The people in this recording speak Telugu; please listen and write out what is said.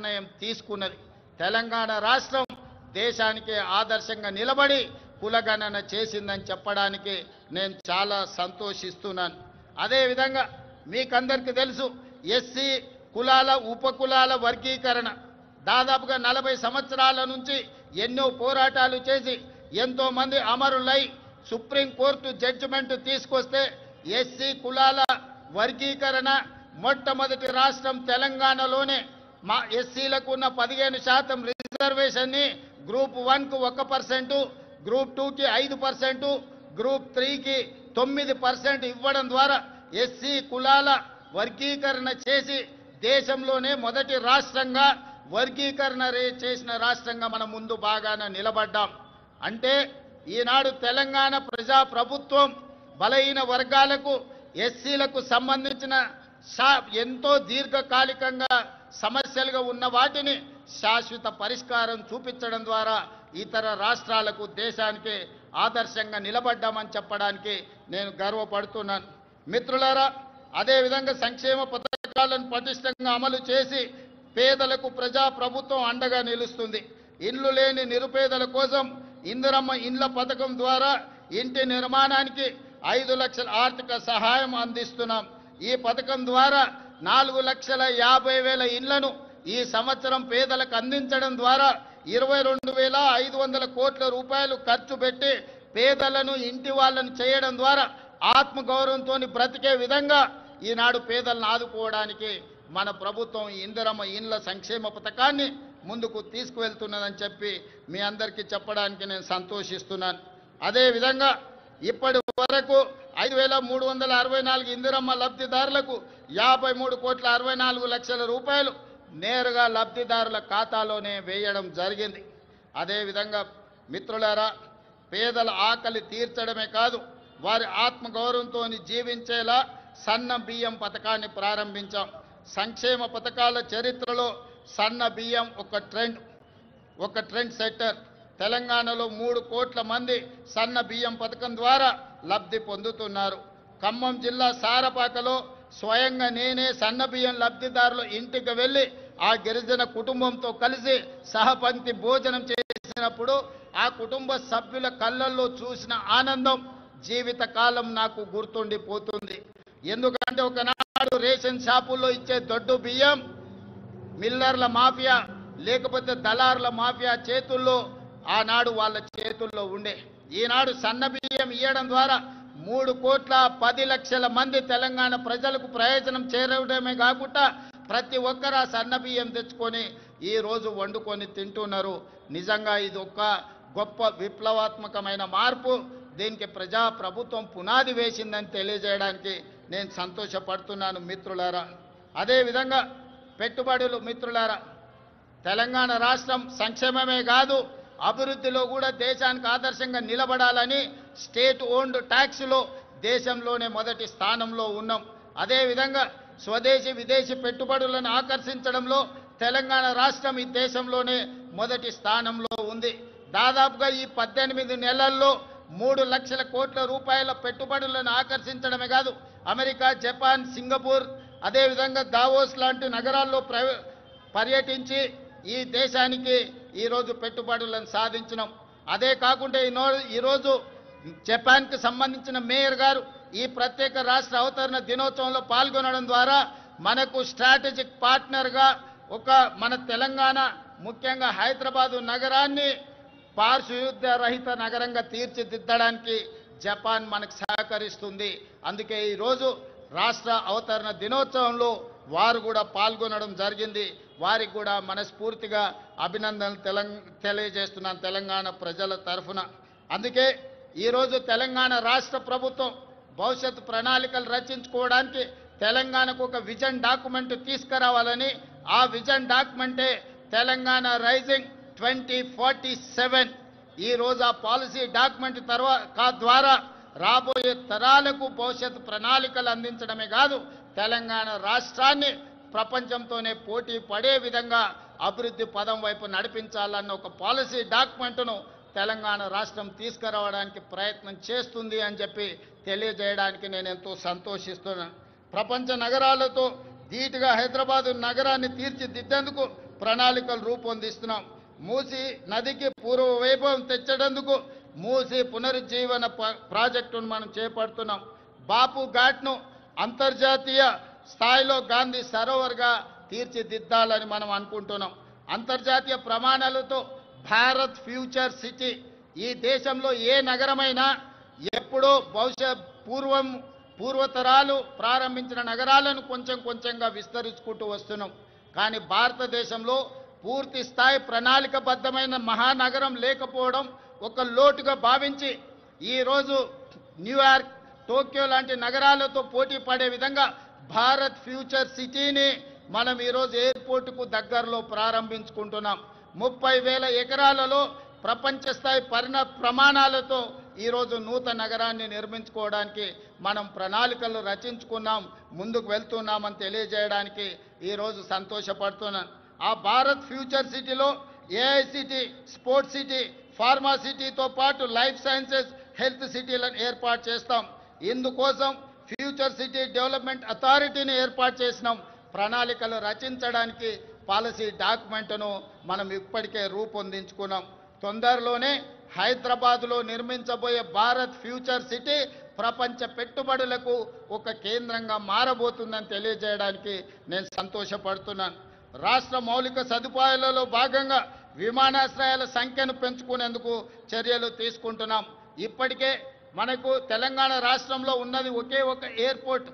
నిర్ణయం తీసుకున్నది. తెలంగాణ రాష్ట్రం దేశానికి ఆదర్శంగా నిలబడి కులగణన చేసిందని చెప్పడానికి నేను చాలా సంతోషిస్తున్నాను. అదేవిధంగా మీకందరికీ తెలుసు, ఎస్సీ కులాల ఉపకులాల వర్గీకరణ దాదాపుగా 40 సంవత్సరాల నుంచి ఎన్నో పోరాటాలు చేసి ఎంతోమంది అమరులై సుప్రీంకోర్టు జడ్జిమెంట్ తీసుకొస్తే ఎస్సీ కులాల వర్గీకరణ మొట్టమొదటి రాష్ట్రం తెలంగాణలోనే మా ఎస్సీలకు ఉన్న 15% రిజర్వేషన్ని గ్రూప్ 1కు 1%, గ్రూప్ 2కి 5%, గ్రూప్ 3కి 9% ఇవ్వడం ద్వారా ఎస్సీ కులాల వర్గీకరణ చేసి దేశంలోనే మొదటి రాష్ట్రంగా వర్గీకరణ చేసిన రాష్ట్రంగా మనం ముందు బాగానే నిలబడ్డాం. అంటే ఈనాడు తెలంగాణ ప్రజా ప్రభుత్వం బలహీన వర్గాలకు ఎస్సీలకు సంబంధించిన ఎంతో దీర్ఘకాలికంగా సమస్యలుగా ఉన్న వాటిని శాశ్వత పరిష్కారం చూపించడం ద్వారా ఇతర రాష్ట్రాలకు దేశానికి ఆదర్శంగా నిలబడ్డామని చెప్పడానికి నేను గర్వపడుతున్నాను. మిత్రులారా, అదేవిధంగా సంక్షేమ పథకాలను పటిష్టంగా అమలు చేసి పేదలకు ప్రజా ప్రభుత్వం అండగా నిలుస్తుంది. ఇల్లు లేని నిరుపేదల కోసం ఇందిరమ్మ ఇండ్ల పథకం ద్వారా ఇంటి నిర్మాణానికి 5 లక్షల ఆర్థిక సహాయం అందిస్తున్నాం. ఈ పథకం ద్వారా 4,50,000 ఇళ్లను ఈ సంవత్సరం పేదలకు అందించడం ద్వారా 22,500 కోట్ల రూపాయలు ఖర్చు పెట్టి పేదలను ఇంటి వాళ్ళను చేయడం ద్వారా ఆత్మగౌరవంతో బ్రతికే విధంగా ఈనాడు పేదలను ఆదుకోవడానికి మన ప్రభుత్వం ఇందిరమ్మ ఇండ్ల సంక్షేమ పథకాన్ని ముందుకు తీసుకువెళ్తున్నదని చెప్పి మీ అందరికీ చెప్పడానికి నేను సంతోషిస్తున్నాను. అదేవిధంగా ఇప్పటి వరకు 5,364 ఇందిరమ్మ లబ్ధిదారులకు 53,64,00,000 రూపాయలు నేరుగా లబ్ధిదారుల ఖాతాలోనే వేయడం జరిగింది. అదేవిధంగా మిత్రులారా, పేదల ఆకలి తీర్చడమే కాదు, వారి ఆత్మగౌరవంతో జీవించేలా సన్న బియ్యం పథకాన్ని ప్రారంభించాం. సంక్షేమ పథకాల చరిత్రలో సన్న బియ్యం ఒక ట్రెండ్ సెట్టర్. తెలంగాణలో 3 కోట్ల మంది సన్న బియ్యం పథకం ద్వారా లబ్ధి పొందుతున్నారు. ఖమ్మం జిల్లా సారపాకలో స్వయంగా నేనే సన్న బియ్యం లబ్ధిదారుల ఇంటికి వెళ్ళి ఆ గిరిజన కుటుంబంతో కలిసి సహపంక్తి భోజనం చేసినప్పుడు ఆ కుటుంబ సభ్యుల కళ్ళల్లో చూసిన ఆనందం జీవితకాలం నాకు గుర్తుండిపోతుంది. ఎందుకంటే ఒకనాడు రేషన్ షాపుల్లో ఇచ్చే దొడ్డు బియ్యం మిల్లర్ల మాఫియా లేకపోతే దళారుల మాఫియా చేతుల్లో ఆనాడు వాళ్ళ చేతుల్లో ఉండే. ఈనాడు సన్న బియ్యం ఇవ్వడం ద్వారా 3,10,00,000 మంది తెలంగాణ ప్రజలకు ప్రయోజనం చేరడమే కాకుండా ప్రతి ఒక్కరు ఆ సన్న బియ్యం తెచ్చుకొని ఈ రోజు వండుకొని తింటున్నారు. నిజంగా ఇది ఒక గొప్ప విప్లవాత్మకమైన మార్పు. దీనికి ప్రజా ప్రభుత్వం పునాది వేసిందని తెలియజేయడానికి నేను సంతోషపడుతున్నాను మిత్రులారా. అదేవిధంగా పెట్టుబడులు మిత్రులారా, తెలంగాణ రాష్ట్రం సంక్షేమమే కాదు అభివృద్ధిలో కూడా దేశానికి ఆదర్శంగా నిలబడాలని స్టేట్ ఓన్డ్ ట్యాక్స్లో దేశంలోనే మొదటి స్థానంలో ఉన్నాం. అదేవిధంగా స్వదేశీ విదేశీ పెట్టుబడులను ఆకర్షించడంలో తెలంగాణ రాష్ట్రం ఈ దేశంలోనే మొదటి స్థానంలో ఉంది. దాదాపుగా ఈ 18 నెలల్లో 3 లక్షల కోట్ల రూపాయల పెట్టుబడులను ఆకర్షించడమే కాదు అమెరికా, జపాన్, సింగపూర్, అదేవిధంగా దావోస్ లాంటి నగరాల్లో పర్యటించి ఈ దేశానికి ఈరోజు పెట్టుబడులను సాధించినాం. అదే కాకుండా ఈరోజు జపాన్కి సంబంధించిన మేయర్ గారు ఈ ప్రత్యేక రాష్ట్ర అవతరణ దినోత్సవంలో పాల్గొనడం ద్వారా మనకు స్ట్రాటజిక్ పార్ట్నర్గా మన తెలంగాణ ముఖ్యంగా హైదరాబాదు నగరాన్ని పారిశుద్ధ్య రహిత నగరంగా తీర్చిదిద్దడానికి జపాన్ మనకు సహకరిస్తుంది. అందుకే ఈరోజు రాష్ట్ర అవతరణ దినోత్సవంలో వారు కూడా పాల్గొనడం జరిగింది. వారికి కూడా మనస్ఫూర్తిగా అభినందనలు తెలియజేస్తున్నాను తెలంగాణ ప్రజల తరఫున. అందుకే ఈరోజు తెలంగాణ రాష్ట్ర ప్రభుత్వం భవిష్యత్తు ప్రణాళికలు రచించుకోవడానికి తెలంగాణకు ఒక విజన్ డాక్యుమెంట్ తీసుకురావాలని, ఆ విజన్ డాక్యుమెంటే తెలంగాణ రైజింగ్ 2047. ఈరోజు ఆ పాలసీ డాక్యుమెంట్ ద్వారా రాబోయే తరాలకు భవిష్యత్తు ప్రణాళికలు అందించడమే కాదు తెలంగాణ రాష్ట్రాన్ని ప్రపంచంతోనే పోటీ పడే విధంగా అభివృద్ధి పదం వైపు నడిపించాలన్న ఒక పాలసీ డాక్యుమెంట్ను తెలంగాణ రాష్ట్రం తీసుకురావడానికి ప్రయత్నం చేస్తుంది అని చెప్పి తెలియజేయడానికి నేను ఎంతో సంతోషిస్తున్నాను. ప్రపంచ నగరాలతో ధీటుగా హైదరాబాదు నగరాన్ని తీర్చిదిద్దేందుకు ప్రణాళికలు రూపొందిస్తున్నాం. మూసీ నదికి పూర్వ వైభవం తెచ్చేందుకు మూసీ పునరుజ్జీవన ప్రాజెక్టును మనం చేపడుతున్నాం. బాపు ఘాట్ను అంతర్జాతీయ స్థాయిలో గాంధీ సరోవర్గా తీర్చిదిద్దాలని మనం అనుకుంటున్నాం. అంతర్జాతీయ ప్రమాణాలతో భారత్ ఫ్యూచర్ సిటీ, ఈ దేశంలో ఏ నగరమైనా ఎప్పుడో బహుశా పూర్వతరాలు ప్రారంభించిన నగరాలను కొంచెం కొంచెంగా విస్తరించుకుంటూ వస్తున్నాం. కానీ భారతదేశంలో పూర్తి స్థాయి ప్రణాళికబద్ధమైన మహానగరం లేకపోవడం ఒక లోటుగా భావించి ఈరోజు న్యూయార్క్, టోక్యో లాంటి నగరాలతో పోటీ పడే విధంగా భారత్ ఫ్యూచర్ సిటీని మనం ఈరోజు ఎయిర్పోర్టుకు దగ్గరలో ప్రారంభించుకుంటున్నాం. 30,000 ఎకరాలలో ప్రపంచ స్థాయి ప్రమాణాలతో ఈరోజు నూతన నగరాన్ని నిర్మించుకోవడానికి మనం ప్రణాళికలు రచించుకున్నాం, ముందుకు వెళ్తున్నామని తెలియజేయడానికి ఈరోజు సంతోషపడుతున్నాను. ఆ భారత్ ఫ్యూచర్ సిటీలో ఏఐసిటీ, స్పోర్ట్స్ సిటీ, ఫార్మా సిటీతో పాటు లైఫ్ సైన్సెస్, హెల్త్ సిటీలను ఏర్పాటు చేస్తాం. ఇందుకోసం ఫ్యూచర్ సిటీ డెవలప్మెంట్ అథారిటీని ఏర్పాటు చేసినాం. ప్రణాళికలు రచించడానికి పాలసీ డాక్యుమెంట్ను మనం ఇప్పటికే రూపొందించుకున్నాం. తొందరలోనే హైదరాబాద్లో నిర్మించబోయే భారత్ ఫ్యూచర్ సిటీ ప్రపంచ పెట్టుబడులకు ఒక కేంద్రంగా మారబోతుందని తెలియజేయడానికి నేను సంతోషపడుతున్నాను. రాష్ట్ర మౌలిక సదుపాయాలలో భాగంగా విమానాశ్రయాల సంఖ్యను పెంచుకునేందుకు చర్యలు తీసుకుంటున్నాం. ఇప్పటికే మనకు తెలంగాణ రాష్ట్రంలో ఉన్నది ఒకే ఒక ఎయిర్పోర్ట్.